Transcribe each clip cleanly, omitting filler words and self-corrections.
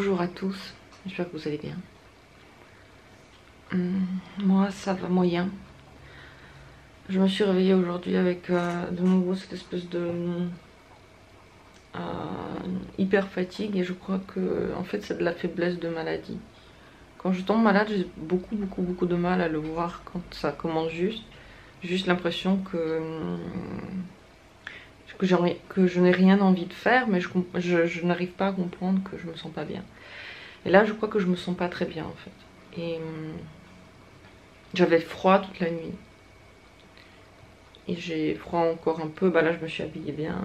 Bonjour à tous, j'espère que vous allez bien. Moi ça va moyen. Je me suis réveillée aujourd'hui avec de nouveau cette espèce de hyper fatigue et je crois que en fait c'est de la faiblesse de maladie. Quand je tombe malade j'ai beaucoup de mal à le voir quand ça commence juste l'impression que je n'ai rien envie de faire, mais je n'arrive pas à comprendre que je me sens pas bien. Et là je crois que je me sens pas très bien en fait. Et j'avais froid toute la nuit. Et j'ai froid encore un peu, bah là je me suis habillée bien.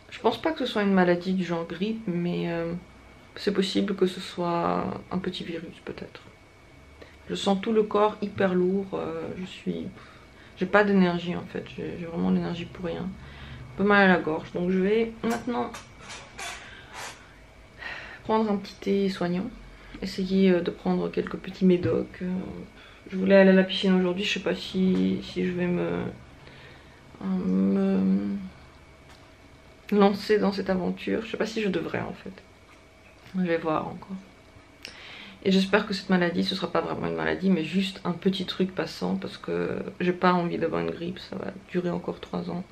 Je pense pas que ce soit une maladie du genre grippe, mais c'est possible que ce soit un petit virus peut-être. Je sens tout le corps hyper lourd, j'ai pas d'énergie en fait, j'ai vraiment l'énergie pour rien. Un peu mal à la gorge, donc je vais maintenant prendre un petit thé soignant, essayer de prendre quelques petits médocs. Je voulais aller à la piscine aujourd'hui, je sais pas si je vais me lancer dans cette aventure, je sais pas si je devrais en fait. Je vais voir encore. Et j'espère que cette maladie, ce sera pas vraiment une maladie, mais juste un petit truc passant, parce que j'ai pas envie d'avoir une grippe, ça va durer encore 3 ans.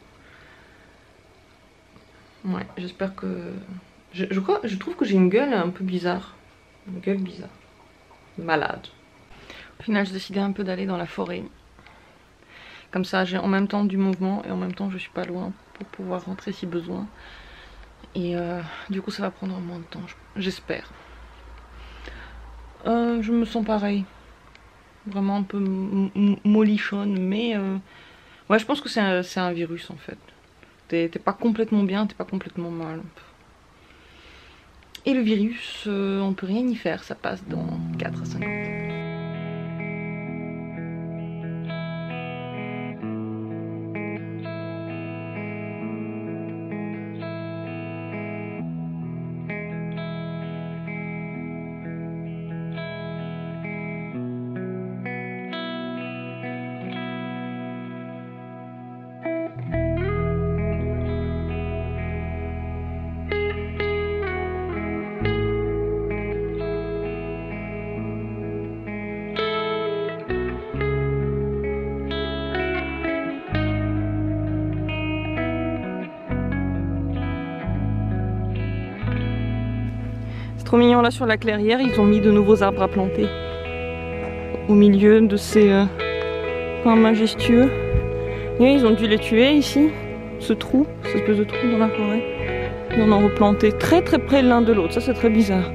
Ouais, j'espère que... Je trouve que j'ai une gueule un peu bizarre. Une gueule bizarre. Malade. Au final, j'ai décidé un peu d'aller dans la forêt. Comme ça, j'ai en même temps du mouvement et en même temps, je suis pas loin pour pouvoir rentrer si besoin. Et du coup, ça va prendre moins de temps, j'espère. Je me sens pareil. Vraiment un peu molichonne, mais ouais, je pense que c'est un virus en fait. T'es pas complètement bien, t'es pas complètement mal. Et le virus, on peut rien y faire, ça passe dans 4 à 5 ans. Trop mignon là sur la clairière, ils ont mis de nouveaux arbres à planter au milieu de ces coins majestueux. Et ils ont dû les tuer ici, ce trou, cette espèce de trou dans la forêt. Ils en ont replanté très près l'un de l'autre, ça c'est très bizarre.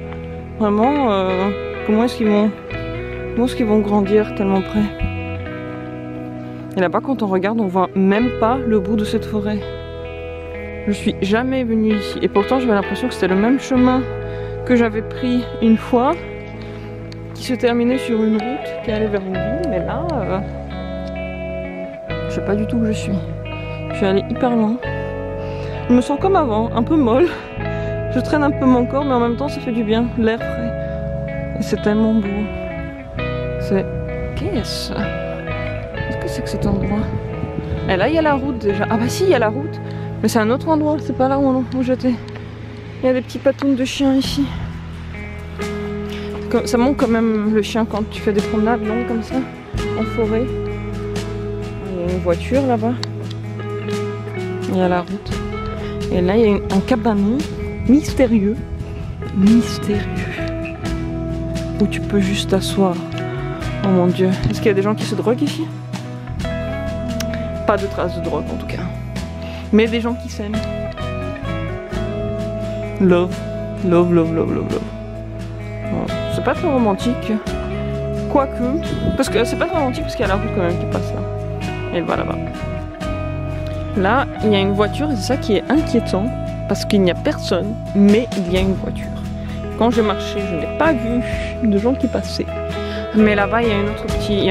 Vraiment, comment est-ce qu'ils vont grandir tellement près? Et là-bas quand on regarde on voit même pas le bout de cette forêt. Je suis jamais venue ici et pourtant j'avais l'impression que c'était le même chemin que j'avais pris une fois, qui se terminait sur une route qui allait vers une ville, mais là, je sais pas du tout où je suis. Je suis allée hyper loin. Je me sens comme avant, un peu molle. Je traîne un peu mon corps, mais en même temps ça fait du bien, l'air frais. Et c'est tellement beau. C'est... Qu'est-ce que c'est que cet endroit? Et là il y a la route déjà. Ah bah si, il y a la route, mais c'est un autre endroit, c'est pas là où j'étais. Il y a des petits patounes de chiens ici. Ça monte quand même le chien quand tu fais des promenades longues comme ça, en forêt. Il y a une voiture là-bas. Il y a la route. Et là, il y a un cabanon mystérieux. Où tu peux juste t'asseoir. Oh mon Dieu. Est-ce qu'il y a des gens qui se droguent ici? Pas de traces de drogue en tout cas. Mais des gens qui s'aiment. Love. C'est pas très romantique. Quoique. Parce que c'est pas très romantique parce qu'il y a la route quand même qui passe là. Et elle va là-bas. Là, il y a une voiture et c'est ça qui est inquiétant. Parce qu'il n'y a personne, mais il y a une voiture. Quand je marchais, je n'ai pas vu de gens qui passaient. Mais là-bas, il y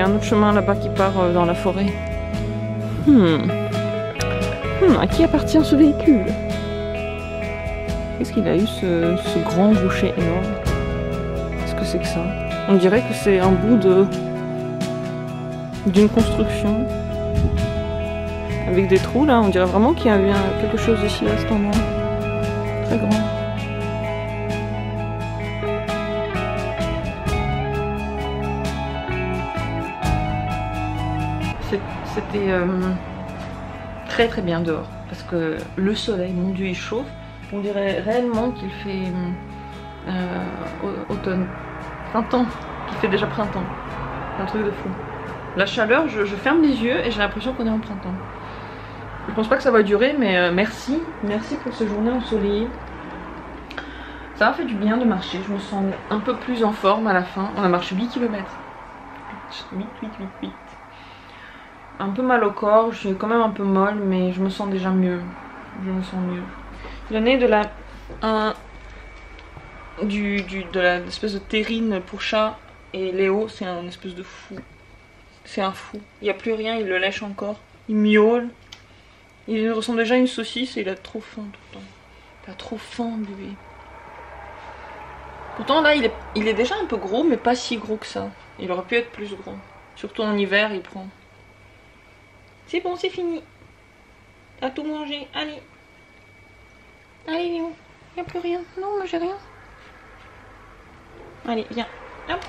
a un autre chemin là-bas qui part dans la forêt. À qui appartient ce véhicule? Qu'est-ce qu'il a eu ce grand rocher énorme? Qu'est-ce que c'est que ça? On dirait que c'est un bout d'une construction. Avec des trous là, on dirait vraiment qu'il y a eu quelque chose ici à cet endroit. Très grand. C'était très très bien dehors parce que le soleil, mon Dieu, il chauffe. On dirait réellement qu'il fait automne, printemps, qu'il fait déjà printemps. C'est un truc de fou. La chaleur, je ferme les yeux et j'ai l'impression qu'on est en printemps. Je pense pas que ça va durer, mais merci pour ces journées ensoleillées. Ça m'a fait du bien de marcher, je me sens un peu plus en forme à la fin. On a marché 8 km. 8. Un peu mal au corps, je suis quand même un peu molle, mais je me sens déjà mieux. Je me sens mieux. Le nez de l'espèce de terrine pour chat et Léo, c'est un espèce de fou. C'est un fou. Il n'y a plus rien, il le lèche encore. Il miaule. Il ressemble déjà à une saucisse et il a trop faim tout le temps. Il a trop faim, bébé. Pourtant là, il est déjà un peu gros, mais pas si gros que ça. Il aurait pu être plus gros. Surtout en hiver, il prend. C'est bon, c'est fini. T'as tout mangé, allez. Allez, Léo. Il n'y a plus rien. Non, moi j'ai rien. Allez, viens. Hop,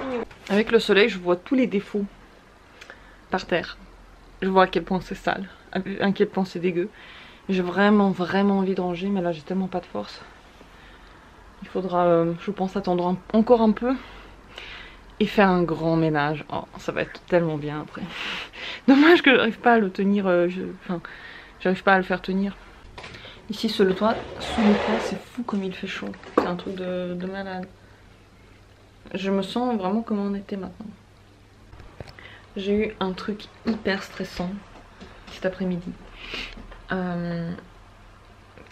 avec le soleil, je vois tous les défauts par terre. Je vois à quel point c'est sale, à quel point c'est dégueu. J'ai vraiment envie de ranger, mais là j'ai tellement pas de force. Il faudra, je pense, attendre encore un peu et faire un grand ménage. Oh, ça va être tellement bien après. Dommage que j'arrive pas à le tenir, j'arrive pas à le faire tenir. Ici, sous le toit, c'est fou comme il fait chaud. C'est un truc de malade. Je me sens vraiment comme on était maintenant. J'ai eu un truc hyper stressant cet après-midi.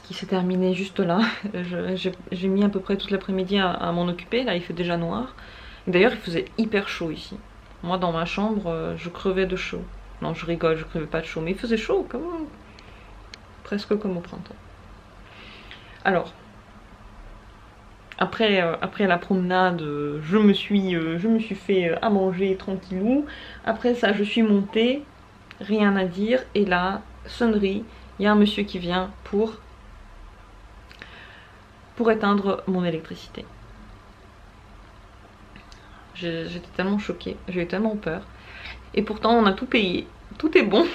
Qui s'est terminé juste là. J'ai mis à peu près toute l'après-midi à m'en occuper. Là, il fait déjà noir. D'ailleurs, il faisait hyper chaud ici. Moi, dans ma chambre, je crevais de chaud. Non, je rigole, je crevais pas de chaud. Mais il faisait chaud, comme... presque comme au printemps. Alors... Après la promenade, je me suis fait à manger tranquillou. Après ça, je suis montée, rien à dire. Et là, sonnerie, il y a un monsieur qui vient pour éteindre mon électricité. J'étais tellement choquée, j'ai eu tellement peur. Et pourtant, on a tout payé, tout est bon.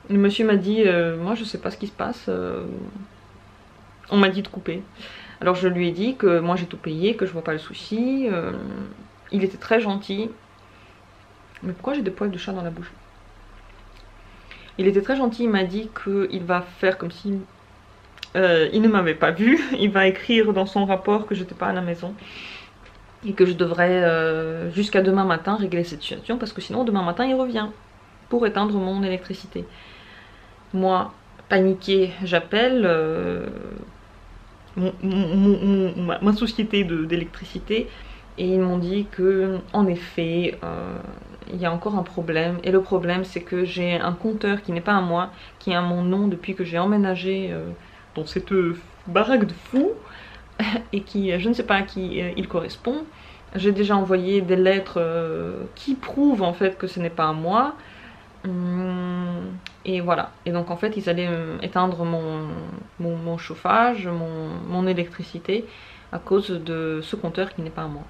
Le monsieur m'a dit, moi je sais pas ce qui se passe, on m'a dit de couper. Alors je lui ai dit que moi j'ai tout payé, que je vois pas le souci. Il était très gentil. Mais pourquoi j'ai des poils de chat dans la bouche? Il était très gentil, il m'a dit qu'il va faire comme si il ne m'avait pas vu. Il va écrire dans son rapport que j'étais pas à la maison. Et que je devrais jusqu'à demain matin régler cette situation. Parce que sinon demain matin il revient pour éteindre mon électricité. Moi, paniquée, j'appelle... ma société d'électricité et ils m'ont dit que en effet il y a encore un problème et le problème c'est que j'ai un compteur qui n'est pas à moi, qui est à mon nom depuis que j'ai emménagé dans cette baraque de fou et qui je ne sais pas à qui il correspond. J'ai déjà envoyé des lettres qui prouvent en fait que ce n'est pas à moi. Et voilà, et donc en fait ils allaient éteindre mon chauffage, mon électricité à cause de ce compteur qui n'est pas à moi.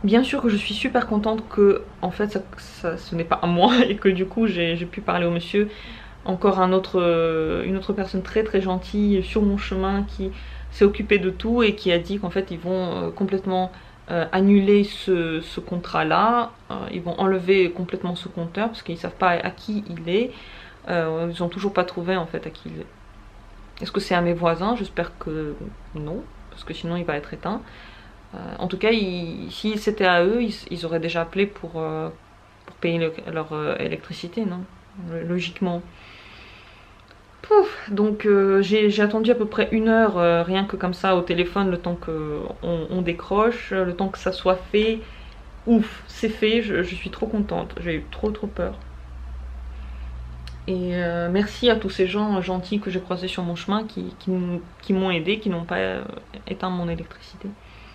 Bien sûr que je suis super contente que en fait ce n'est pas à moi et que du coup j'ai pu parler au monsieur. Encore une autre personne très gentille sur mon chemin qui s'est occupée de tout et qui a dit qu'en fait ils vont complètement annuler ce contrat là, ils vont enlever complètement ce compteur parce qu'ils savent pas à qui il est, ils ont toujours pas trouvé en fait à qui il est. Est-ce que c'est à mes voisins? J'espère que non, parce que sinon il va être éteint. En tout cas, si c'était à eux, ils auraient déjà appelé pour payer leur électricité, non? Logiquement. Pouf, donc j'ai attendu à peu près 1 heure rien que comme ça au téléphone, le temps qu'on décroche, le temps que ça soit fait. Ouf, c'est fait, je suis trop contente, j'ai eu trop peur. Et merci à tous ces gens gentils que j'ai croisés sur mon chemin qui m'ont aidé, qui n'ont pas éteint mon électricité.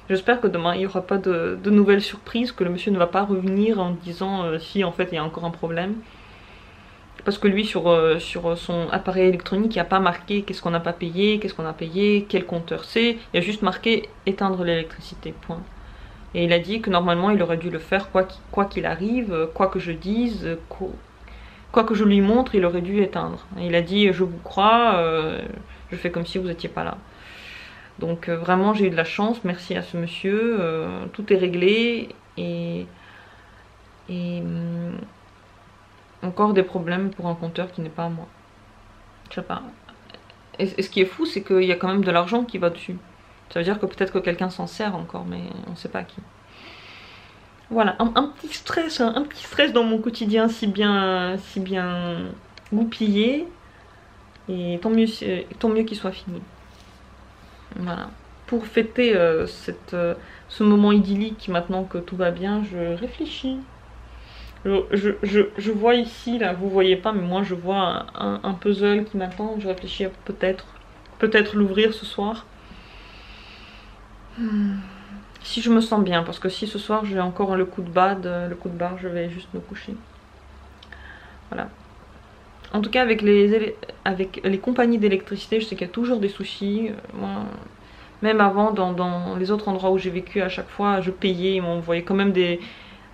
J'espère que demain il n'y aura pas de nouvelles surprises, que le monsieur ne va pas revenir en disant si en fait il y a encore un problème. Parce que lui sur son appareil électronique il n'y a pas marqué qu'est-ce qu'on n'a pas payé, qu'est-ce qu'on a payé, quel compteur c'est. Il y a juste marqué éteindre l'électricité, point. Et il a dit que normalement il aurait dû le faire quoi qu'il arrive, quoi que je dise, quoi que je lui montre, il aurait dû éteindre. Et il a dit je vous crois, je fais comme si vous n'étiez pas là. Donc vraiment j'ai eu de la chance, merci à ce monsieur, tout est réglé et encore des problèmes pour un compteur qui n'est pas à moi. Je sais pas. Et ce qui est fou, c'est qu'il y a quand même de l'argent qui va dessus. Ça veut dire que peut-être que quelqu'un s'en sert encore, mais on ne sait pas qui. Voilà, un petit stress dans mon quotidien si bien goupillé. Et tant mieux qu'il soit fini. Voilà. Pour fêter ce moment idyllique, maintenant que tout va bien, je réfléchis. Je vois ici, là, vous voyez pas, mais moi je vois un puzzle qui m'attend. Je réfléchis à peut-être l'ouvrir ce soir. Si je me sens bien, parce que si ce soir j'ai encore le coup de barre, je vais juste me coucher. Voilà. En tout cas, avec les compagnies d'électricité, je sais qu'il y a toujours des soucis. Moi, même avant, dans les autres endroits où j'ai vécu, à chaque fois, je payais. Ils m'envoyaient quand même des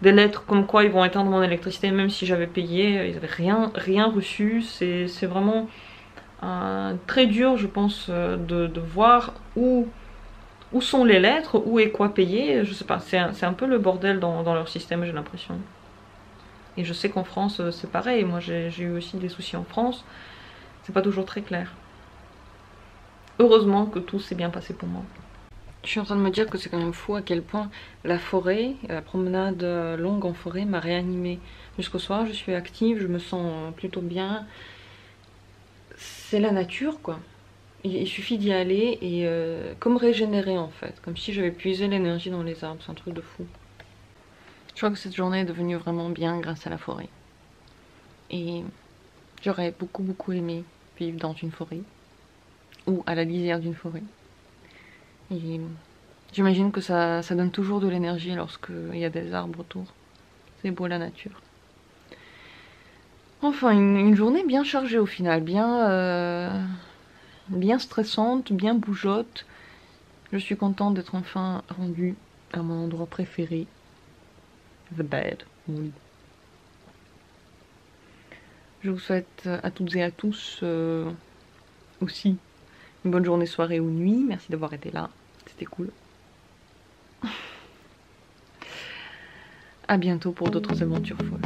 lettres comme quoi ils vont éteindre mon électricité, même si j'avais payé. Ils n'avaient rien reçu. C'est vraiment très dur, je pense, de voir où sont les lettres, où est quoi payer. Je sais pas, c'est un peu le bordel dans leur système, j'ai l'impression. Et je sais qu'en France, c'est pareil. Moi, j'ai eu aussi des soucis en France. C'est pas toujours très clair. Heureusement que tout s'est bien passé pour moi. Je suis en train de me dire que c'est quand même fou à quel point la forêt, la promenade longue en forêt m'a réanimée. Jusqu'au soir, je suis active, je me sens plutôt bien. C'est la nature, quoi. Il suffit d'y aller et comme régénérer en fait. Comme si j'avais puisé l'énergie dans les arbres. C'est un truc de fou. Je crois que cette journée est devenue vraiment bien grâce à la forêt. Et j'aurais beaucoup aimé vivre dans une forêt. Ou à la lisière d'une forêt. Et j'imagine que ça donne toujours de l'énergie lorsqu'il y a des arbres autour. C'est beau la nature. Enfin, une journée bien chargée au final. Bien stressante, bien bougeotte. Je suis contente d'être enfin rendue à mon endroit préféré. The bed, mon lit. Je vous souhaite à toutes et à tous aussi une bonne journée, soirée ou nuit. Merci d'avoir été là, c'était cool. À bientôt pour d'autres aventures folles.